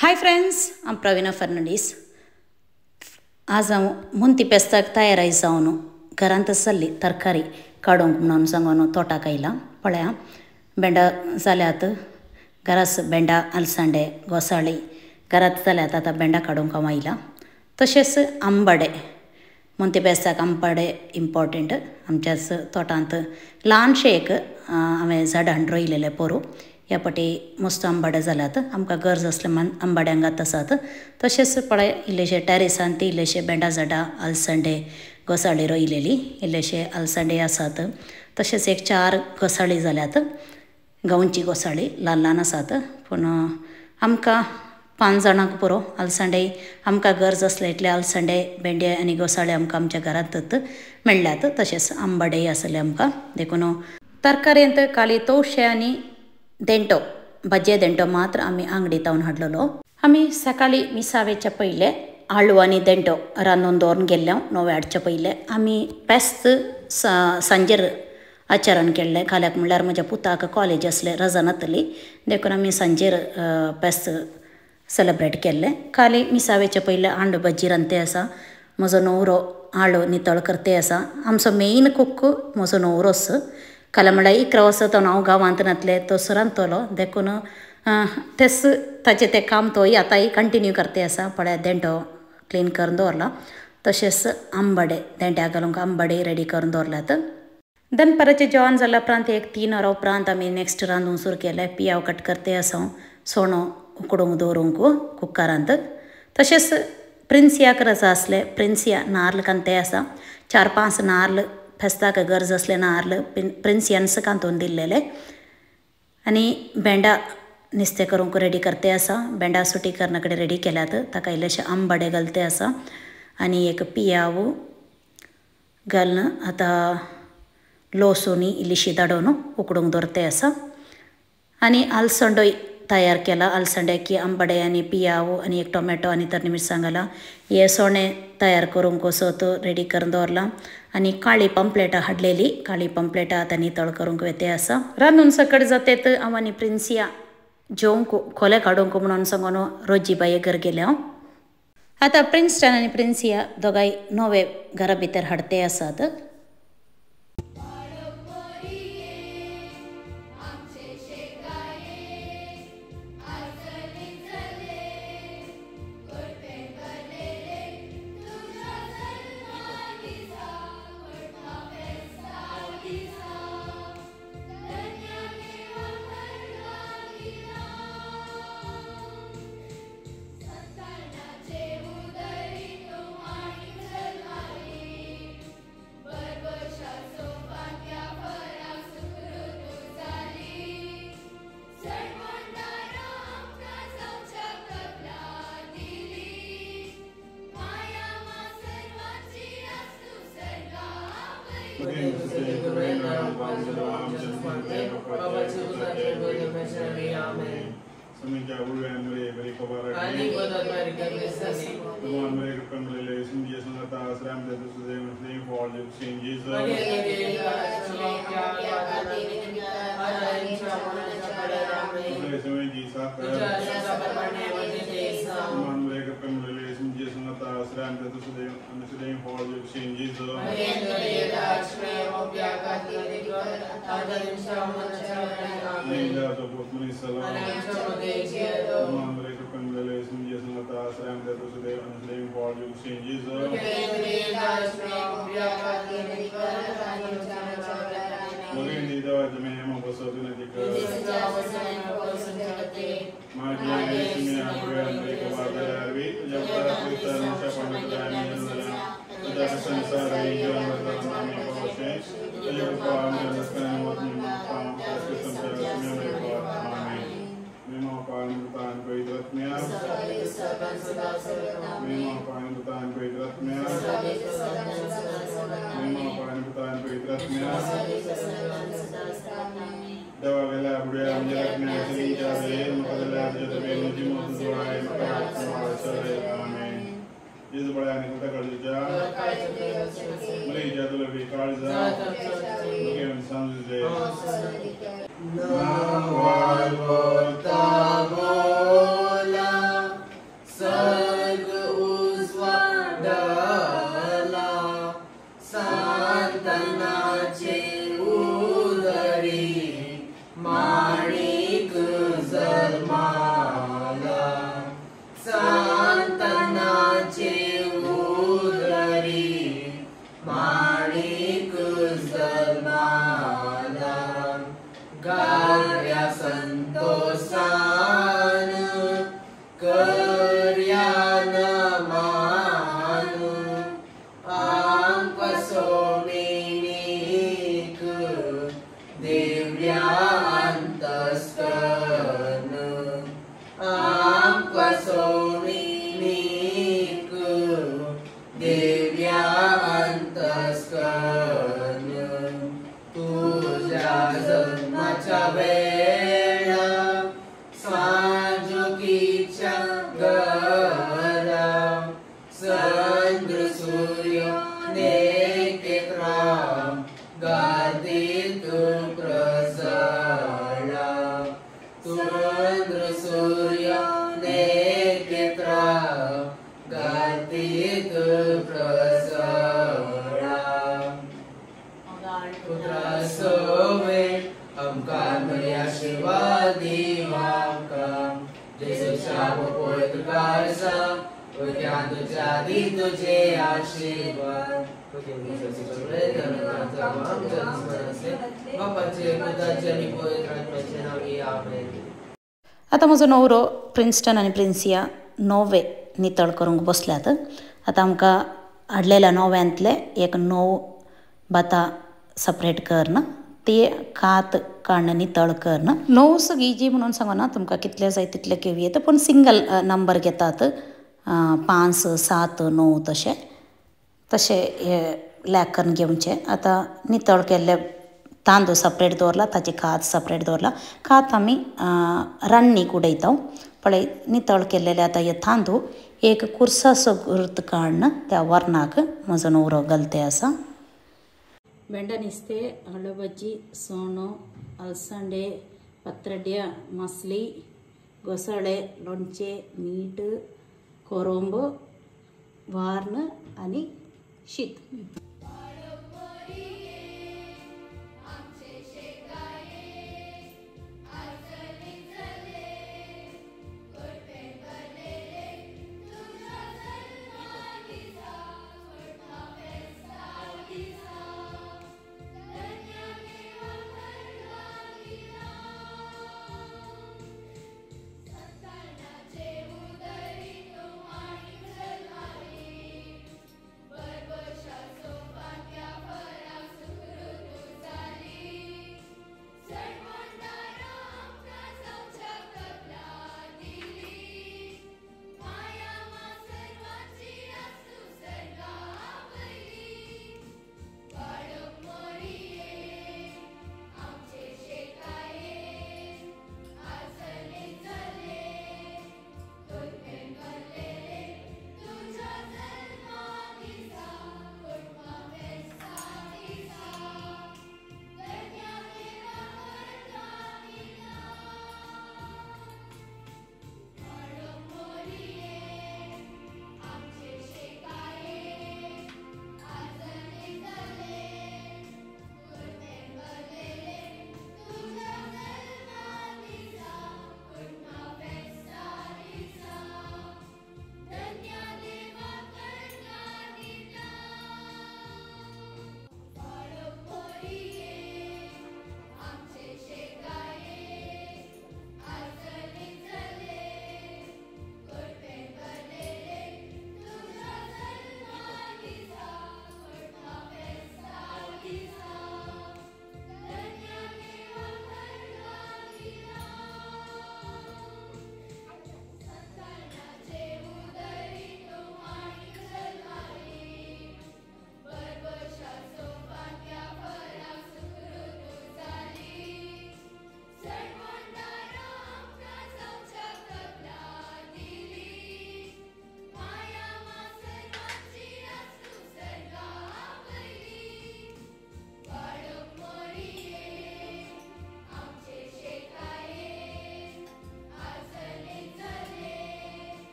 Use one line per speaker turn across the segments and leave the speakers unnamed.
Hi friends, I'm प्रवीणा फर्नांडीस. आज हांव मुंती पेस्ताक तयाराय जावन घरांत सल्ली तरकारी काडूंक म्हणून सांगून तोटाक आयलां. पळया, भेंडा जाल्यात. घरास भेंडा, अलसांडे, घोसाळी घरांत जाल्यात. आतां भेंडा काडूंक हांव आयलां. तशेंच आंबाडे, मुंती पेस्ताक आंबाडे इम्पॉर्टंट. आमच्याच तोटांत ल्हानशें एक हांवें झाडां रोयलेले पोरू. ह्या फाटी मस्त आंबाडे जाल्यात. आमकां गरज आसल्या आंबाड्यांक घात आसात. तशेंच पळय, इल्लेशे टॅरिसांत ती इल्लेशे भेंडा झाडां, अलसंडे, घोसाळी रोयलेली. इल्लेशे अलसंडे आसात. तशेंच एक 4 घोसाळी जाल्यात. गांवची घोसाळी ल्हान ल्हान आसात. पूण आमकां 5 जाणांक पुरो अलसंडे आमकां गरज आसले इतले अलसंडे, भेंडे आनी घोसाळे आमकां आमच्या घरांतच मेळ्ळ्यात. तशेंच आंबाडेय आसले आमकां. देखून तरकारेंत खाली तवशे आनी देंटो, भाजये देंटो मात्र आमी आंगडीतावन हाडलेलो. आमी सकाळी मिसावेच्या पयले आळू आनी देंटो रांदून दवरून गेल्ले. 9 हाडच्या पयले आमी पेस्त सांजेर आचारण केल्लें. खाल्याक म्हणल्यार म्हज्या पुताक कॉलेज आसलें, रजा नातली. देखून आमी सांजेर पेस्त सेलेब्रेट केल्लें. खाली मिसावेच्या पयले आंड भाजी रांदते आसा. म्हजो न्हवरो आळू नितळ करते आसा. आमचो मेन कूक म्हजो न्हवरोच. खाला म्हणल्यार 11 वर्सां तो हांव गांवांत नातले तोच रांदतलो. देखून तेच ताचें तें काम तोय आतांय कंटिन्यू करते आसा. पळय, देंटो क्लीन करून दवरला. तशेंच आंबाडे, देंट्याक घालूंक आंबाडे रेडी करून दवरल्यात. दनपाराचें जेवण जाल्या उपरांत एक 3 वरां उपरांत आमी नेक्स्ट रांदूंक सुरू केलें. पियाव कट करते आसा. सोणो उकडूंक दवरूंक कुकरांत. तशेंच प्रिन्सियाक रजा आसले. प्रिन्सिया नाल्ल कांते आसा. 4-5 नाल्ल फेस्ताक गरज आसले नाल्ल प्रिन्सियान्स कांतून दिल्लेले. आनी भेंडा निस्तें करूंक रेडी करते आसा. भेंडा सुटी करना कडेन रेडी केल्यात. ताका इल्लेशे आंबाडे घालते आसा. आनी एक पियाव घालून आतां लोसुनी इल्लीशी धाडून उकडूंक दवरते आसा. आनी आलसंडोय तयार केला. आलसंड्याक आंबाडे आनी पियाव आनी एक टोमॅटो आनी तर्नी मिरसांग घाला. हे सोणे तयार करूंक सोत रेडी करून दवरला. आनी काळी पंप्लेटां हाडलेली. काळी पंप्लेटां आतां नितळ करूंक वेते आसा. रांदून सकट जातेत हांव आनी प्रिन्सिया जेवंक खोले काडूंक म्हणून सांगून रोजी बाये घर गेले हांव. आतां प्रिन्स्टन आनी प्रिन्सिया दोगांय नवे घरा भितर हाडटे आसात.
Nawal Bola garam Sandra Surya Neketram Gaditum Prasalam Sandra Surya Neketram Gaditum Prasalam Putra Sove Amkan Maria Shivadi Makam Jesus Shabo Poetru Karsa Ugyan Tujadi Tuje Ashirvad
आता म्हजो नवरो प्रिन्स्टन आनी प्रिन्सिया नवे नितळ करूंक बसल्यात. आता आमकां हाडलेल्या नव्यांतले एक 9 भातां सपरेट करन ती कात काडन नितळ करन 9 सगळी जी म्हणून सांगना तुमकां कितले जाय तितले घेवं येता पूण सिंगल नंबर घेतात 5, 7, 9 तशें लॅक करून घेवचे. आतां नितळ केल्ले तांदूळ सपरेट दवरला ताची कात सपरेट दवरला. कात आमी रान्नीक उडयता पळय. नितळ केल्लेले आतां हे तांदूळ एक कुर्सासो गुर्त काडन त्या वरनाक म्हजो नवरो घालते आसा. बेंडा नुस्तें, आलू भाजी, सोणो, अलसंडे, पत्रड्या, मसली, घोसाळे, लोणचें, मीठ, कोरंब, वार्न आनी शीत.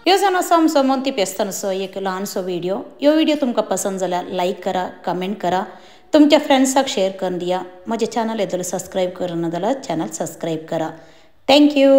ह्यो जावन आसा आमचो मोंती फेस्ताचो एक ल्हानसो व्हिडिओ. ह्यो व्हिडिओ तुमकां पसंद जाल्यार लायक करा, कमेंट करा, तुमच्या फ्रेंड्साक शेअर करून दिया. म्हजें चॅनल येदलो सबस्क्रायब करना जाल्यार चॅनल सबस्क्रायब करा. थँक्यू.